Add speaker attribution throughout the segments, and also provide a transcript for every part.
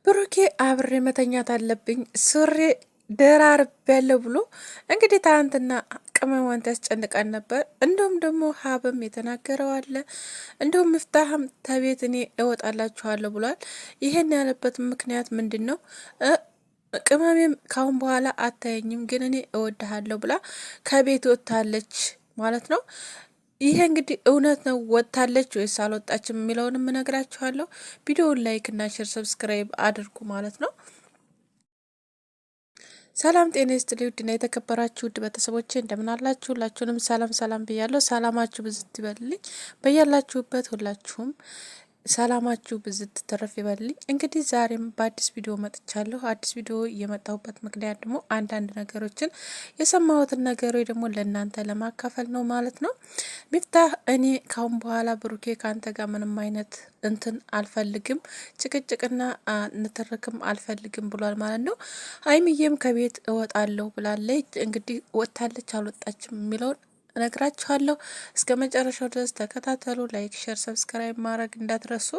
Speaker 1: ብሩኬ አብሬ መተኛት አለብኝ ሱሪ ደራርቤያለሁ ብሎ እንግዲህ ትናንትና ቅመሟን ያስጨንቃን ነበር። እንዲሁም ደግሞ ሀብም የተናገረው አለ። እንዲሁም ምፍታህም ተቤት እኔ እወጣላችኋለሁ ብሏል። ይሄን ያለበት ምክንያት ምንድን ነው? ቅመሜም ካሁን በኋላ አታየኝም፣ ግን እኔ እወድሃለሁ ብላ ከቤት ወጥታለች ማለት ነው። ይሄ እንግዲህ እውነት ነው ወጥታለች ወይስ አልወጣችም የሚለውንም እነግራችኋለሁ። ቪዲዮውን ላይክ እና ሼር ሰብስክራይብ አድርጉ ማለት ነው። ሰላም ጤና ይስጥልኝ ውድና የተከበራችሁ ውድ ቤተሰቦቼ እንደምን አላችሁ? ሁላችሁንም ሰላም ሰላም ብያለሁ። ሰላማችሁ ብዝት ይበልልኝ በያላችሁበት ሁላችሁም ሰላማችሁ ብዝት ተረፍ ይበልልኝ። እንግዲህ ዛሬም በአዲስ ቪዲዮ መጥቻለሁ። አዲስ ቪዲዮ የመጣሁበት ምክንያት ደግሞ አንዳንድ ነገሮችን የሰማሁትን ነገሮች ደግሞ ለእናንተ ለማካፈል ነው ማለት ነው። ሚፍታህ እኔ ካሁን በኋላ ብሩኬ ከአንተ ጋር ምንም አይነት እንትን አልፈልግም፣ ጭቅጭቅና ንትርክም አልፈልግም ብሏል ማለት ነው። ሀይሚዬም ከቤት እወጣለሁ ብላለች። እንግዲህ ወጥታለች አልወጣችም የሚለውን እነግራችኋለሁ። እስከ መጨረሻው ድረስ ተከታተሉ። ላይክ፣ ሼር፣ ሰብስክራይብ ማድረግ እንዳትረሱ።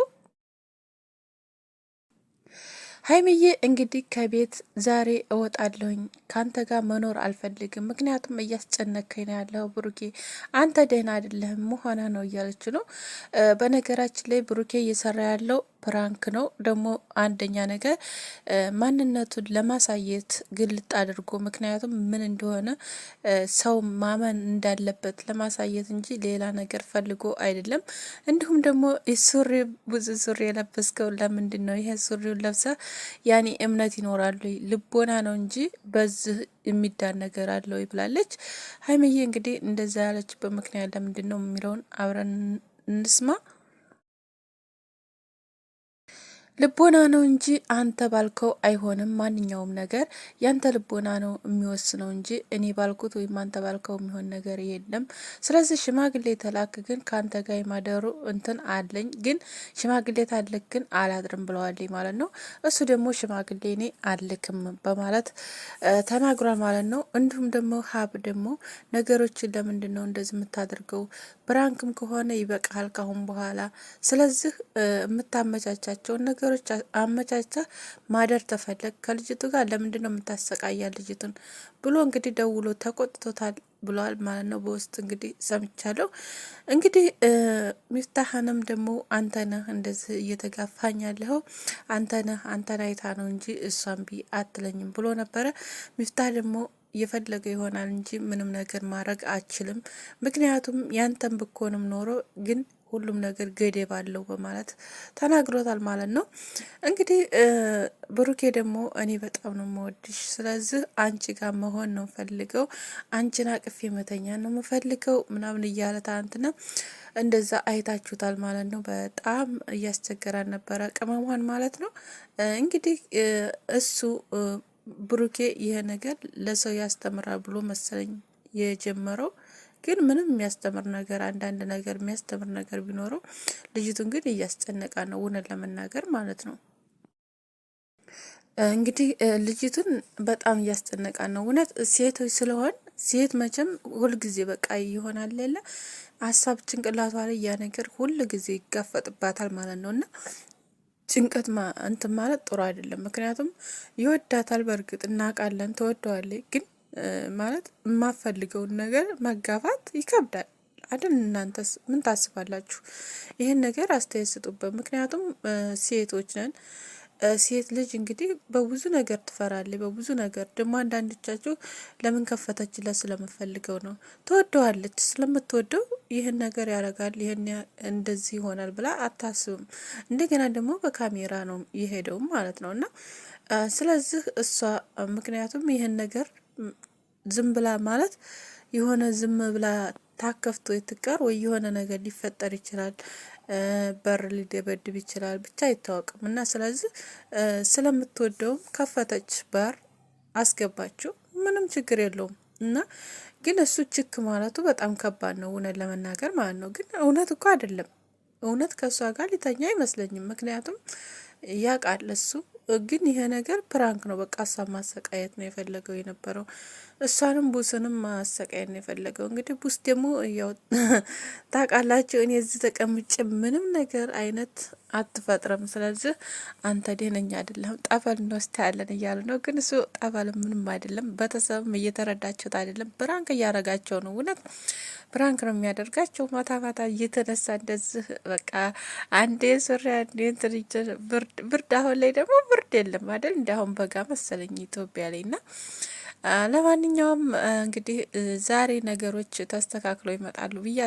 Speaker 1: ሀይሚዬ እንግዲህ ከቤት ዛሬ እወጣለሁኝ ካንተ ጋር መኖር አልፈልግም፣ ምክንያቱም እያስጨነከኝ ነው ያለው ብሩኬ፣ አንተ ደህና አይደለህም መሆነ ነው እያለች ነው። በነገራችን ላይ ብሩኬ እየሰራ ያለው ፕራንክ ነው። ደግሞ አንደኛ ነገር ማንነቱን ለማሳየት ግልጥ አድርጎ ምክንያቱም ምን እንደሆነ ሰው ማመን እንዳለበት ለማሳየት እንጂ ሌላ ነገር ፈልጎ አይደለም። እንዲሁም ደግሞ ሱሪ ብዙ ሱሪ የለበስከው ለምንድን ነው? ይሄ ሱሪውን ለብሰ ያኔ እምነት ይኖራሉ ልቦና ነው እንጂ በዚህ የሚዳን ነገር አለው ብላለች ሀይሚዬ። እንግዲህ እንደዛ ያለችበት ምክንያት ለምንድን ነው የሚለውን አብረን እንስማ። ልቦና ነው እንጂ አንተ ባልከው አይሆንም። ማንኛውም ነገር ያንተ ልቦና ነው የሚወስነው እንጂ እኔ ባልኩት ወይም አንተ ባልከው የሚሆን ነገር የለም። ስለዚህ ሽማግሌ ተላክ፣ ግን ከአንተ ጋር የማደሩ እንትን አለኝ፣ ግን ሽማግሌ ታልክ ግን አላድርም ብለዋለኝ ማለት ነው። እሱ ደግሞ ሽማግሌ እኔ አልክም በማለት ተናግሯል ማለት ነው። እንዲሁም ደግሞ ሀብ ደግሞ ነገሮችን ለምንድን ነው እንደዚህ የምታደርገው? ብራንክም ከሆነ ይበቃል ካሁን በኋላ። ስለዚህ የምታመቻቻቸውን ነገሮች አመቻችተህ ማደር ተፈለግ ከልጅቱ ጋር ለምንድን ነው የምታሰቃያ ልጅቱን ብሎ እንግዲህ ደውሎ ተቆጥቶታል ብለዋል ማለት ነው። በውስጥ እንግዲህ ሰምቻለሁ። እንግዲህ ሚፍታህንም ደግሞ አንተነህ እንደዚህ እየተጋፋኝ ያለኸው አንተን አይታ ነው እንጂ እሷን ቢ አትለኝም ብሎ ነበረ። ሚፍታህ ደግሞ እየፈለገ ይሆናል እንጂ ምንም ነገር ማድረግ አችልም፣ ምክንያቱም ያንተን ብኮንም ኖሮ ግን ሁሉም ነገር ገደብ አለው በማለት ተናግሮታል ማለት ነው። እንግዲህ ብሩኬ ደግሞ እኔ በጣም ነው የምወድሽ፣ ስለዚህ አንቺ ጋር መሆን ነው ፈልገው፣ አንቺን አቅፌ መተኛ ነው የምፈልገው ምናምን እያለ ትናንትና እንደዛ አይታችሁታል ማለት ነው። በጣም እያስቸገራን ነበረ ቅመሟን ማለት ነው። እንግዲህ እሱ ብሩኬ ይሄ ነገር ለሰው ያስተምራል ብሎ መሰለኝ የጀመረው፣ ግን ምንም የሚያስተምር ነገር አንዳንድ ነገር የሚያስተምር ነገር ቢኖረው ልጅቱን ግን እያስጨነቃ ነው እውነት ለመናገር ማለት ነው። እንግዲህ ልጅቱን በጣም እያስጨነቃ ነው እውነት። ሴቶች ስለሆን ሴት መቼም ሁልጊዜ በቃ ይሆናል የለ ሀሳብ ጭንቅላቷ ላይ ያ ነገር ሁል ጊዜ ይጋፈጥባታል ማለት ነው። እና ጭንቀት እንትን ማለት ጥሩ አይደለም። ምክንያቱም ይወዳታል፣ በእርግጥ እናውቃለን፣ ተወደዋለች። ግን ማለት የማፈልገውን ነገር መጋፋት ይከብዳል አይደል? እናንተስ ምን ታስባላችሁ? ይህን ነገር አስተያየት ስጡበት። ምክንያቱም ሴቶች ነን። ሴት ልጅ እንግዲህ በብዙ ነገር ትፈራለች፣ በብዙ ነገር ደግሞ አንዳንዶቻችሁ ለምን ከፈተችለት ስለምፈልገው ነው። ትወደዋለች፣ ስለምትወደው ይህን ነገር ያደርጋል፣ ይህን እንደዚህ ይሆናል ብላ አታስብም። እንደገና ደግሞ በካሜራ ነው የሄደውም ማለት ነው። እና ስለዚህ እሷ ምክንያቱም ይህን ነገር ዝም ብላ ማለት የሆነ ዝም ብላ ታከፍቶ የትቀር ወይ የሆነ ነገር ሊፈጠር ይችላል፣ በር ሊደበድብ ይችላል፣ ብቻ አይታወቅም። እና ስለዚህ ስለምትወደውም ከፈተች፣ በር አስገባችው፣ ምንም ችግር የለውም። እና ግን እሱ ችክ ማለቱ በጣም ከባድ ነው እውነት ለመናገር ማለት ነው። ግን እውነት እኮ አይደለም፣ እውነት ከእሷ ጋር ሊተኛ አይመስለኝም። ምክንያቱም ያውቃል እሱ። ግን ይሄ ነገር ፕራንክ ነው፣ በቃ እሷን ማሰቃየት ነው የፈለገው የነበረው፣ እሷንም ቡስንም ማሰቃየት ነው የፈለገው። እንግዲህ ቡስ ደግሞ ያው ታውቃላችሁ፣ እኔ እዚህ ተቀምጬ ምንም ነገር አይነት አትፈጥርም። ስለዚህ አንተ ደህነኛ አይደለም፣ ጠበል እንወስዳለን እያሉ ነው። ግን እሱ ጠበል ምንም አይደለም። ቤተሰብም እየተረዳችሁት አይደለም። ብራንክ እያረጋቸው ነው። እውነት ብራንክ ነው የሚያደርጋቸው። ማታ ማታ እየተነሳ እንደዚህ በቃ አንዴ ሱሪ አንዴ እንትን ብርድ። አሁን ላይ ደግሞ ብርድ የለም አይደል? እንዲ አሁን በጋ መሰለኝ ኢትዮጵያ ላይ እና ለማንኛውም እንግዲህ ዛሬ ነገሮች ተስተካክለው ይመጣሉ ብዬ